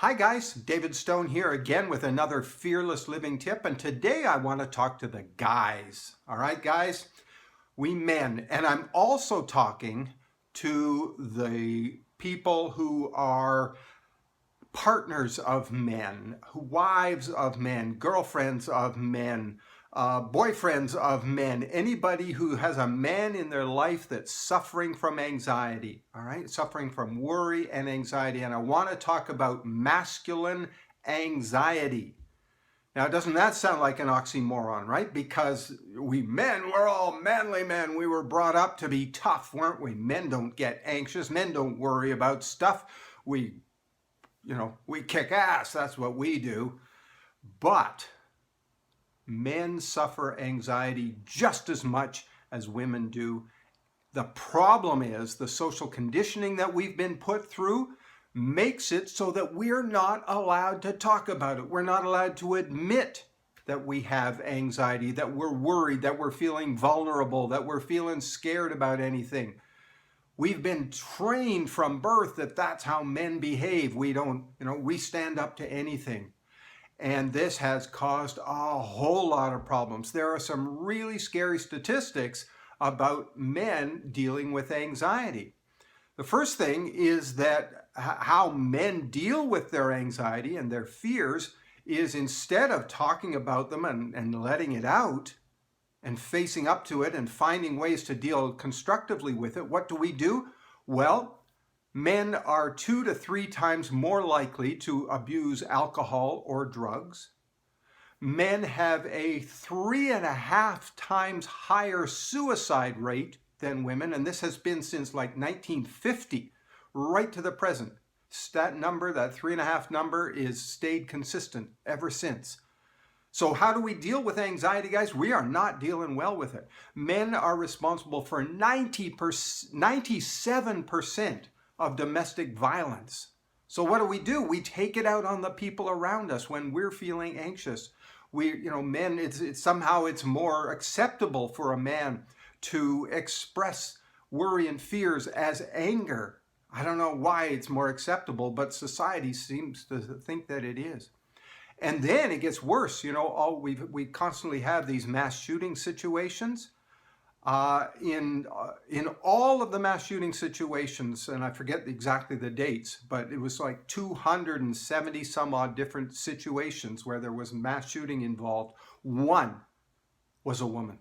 Hi guys, David Stone here again with another fearless living tip, and today I want to talk to the guys. All right guys, we men, and I'm also talking to the people who are partners of men, wives of men, girlfriends of men, boyfriends of men, anybody who has a man in their life that's suffering from anxiety, all right, suffering from worry and anxiety. And I want to talk about masculine anxiety. Now, doesn't that sound like an oxymoron, right? Because we men, we're all manly men. We were brought up to be tough, weren't we? Men don't get anxious. Men don't worry about stuff. We kick ass. That's what we do. But men suffer anxiety just as much as women do. The problem is the social conditioning that we've been put through makes it so that we're not allowed to talk about it. We're not allowed to admit that we have anxiety, that we're worried, that we're feeling vulnerable, that we're feeling scared about anything. We've been trained from birth that that's how men behave. We don't, we stand up to anything. And this has caused a whole lot of problems. There are some really scary statistics about men dealing with anxiety. The first thing is that how men deal with their anxiety and their fears is, instead of talking about them and letting it out and facing up to it and finding ways to deal constructively with it, what do? Well, men are 2 to 3 times more likely to abuse alcohol or drugs. Men have a 3.5 times higher suicide rate than women, and this has been since like 1950, right to the present. That 3.5 number, is stayed consistent ever since. So how do we deal with anxiety, guys? We are not dealing well with it. Men are responsible for 97% of domestic violence. So what do? We take it out on the people around us when we're feeling anxious. Men, it's more acceptable for a man to express worry and fears as anger. I don't know why it's more acceptable, but society seems to think that it is. And then it gets worse. We constantly have these mass shooting situations. In all of the mass shooting situations, and I forget exactly the dates, but it was like 270 some odd different situations where there was mass shooting involved. One was a woman.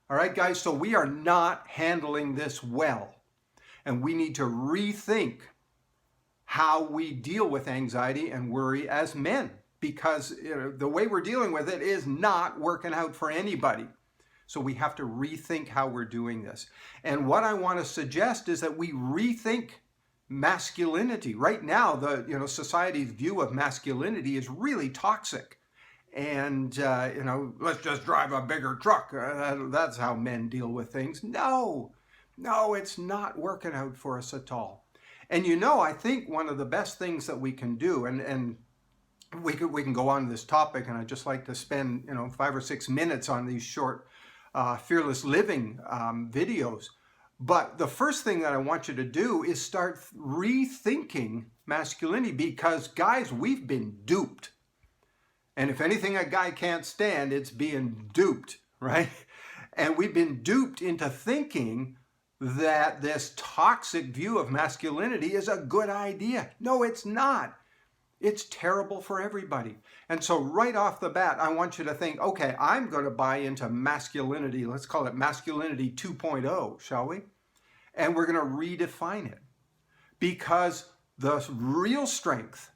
All right, guys, so we are not handling this well. And we need to rethink how we deal with anxiety and worry as men, because the way we're dealing with it is not working out for anybody. So we have to rethink how we're doing this. And what I want to suggest is that we rethink masculinity. Right now, society's view of masculinity is really toxic. And, let's just drive a bigger truck. That's how men deal with things. No, it's not working out for us at all. And I think one of the best things that we can do, and we can go on to this topic, and I'd just like to spend 5 or 6 minutes on these short fearless living videos. But the first thing that I want you to do is start rethinking masculinity, because guys, we've been duped. And if anything a guy can't stand, it's being duped, right? And we've been duped into thinking that this toxic view of masculinity is a good idea. No, it's not. It's terrible for everybody. And so right off the bat, I want you to think, okay, I'm going to buy into masculinity. Let's call it masculinity 2.0, shall we? And we're going to redefine it. Because the real strength,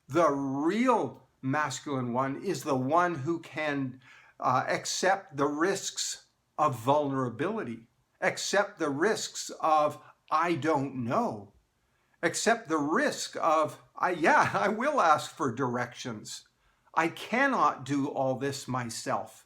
the real masculine one, is the one who can accept the risks of vulnerability, accept the risks of I don't know, accept the risk of I will ask for directions. I cannot do all this myself.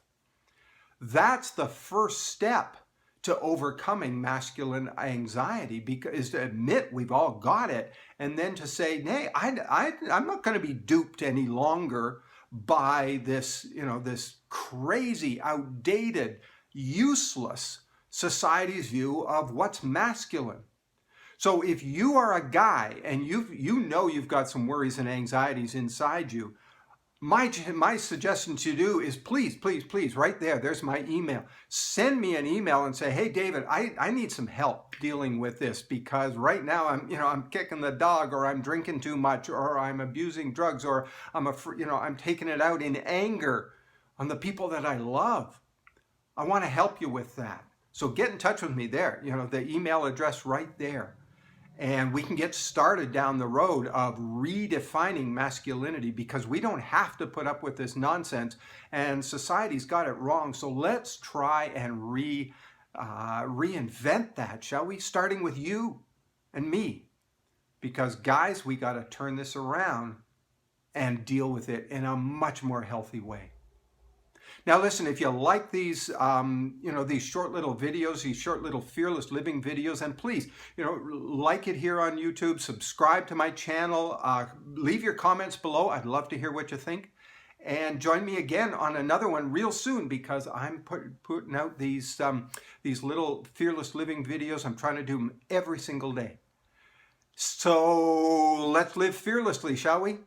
That's the first step to overcoming masculine anxiety, is to admit we've all got it, and then to say, hey, I'm not going to be duped any longer by this, this crazy, outdated, useless society's view of what's masculine. So if you are a guy and you know you've got some worries and anxieties inside you, my suggestion to you is please, please, please, right there's my email. Send me an email and say, hey, David, I need some help dealing with this because right now I'm kicking the dog, or I'm drinking too much, or I'm abusing drugs, or I'm taking it out in anger on the people that I love. I want to help you with that. So get in touch with me there. The email address right there. And we can get started down the road of redefining masculinity, because we don't have to put up with this nonsense and society's got it wrong. So let's try and reinvent that, shall we? Starting with you and me. Because guys, we got to turn this around and deal with it in a much more healthy way. Now listen, if you like these, these short little videos, these short little fearless living videos, and please, like it here on YouTube, subscribe to my channel, leave your comments below. I'd love to hear what you think. And join me again on another one real soon, because I'm putting out these little fearless living videos. I'm trying to do them every single day. So let's live fearlessly, shall we?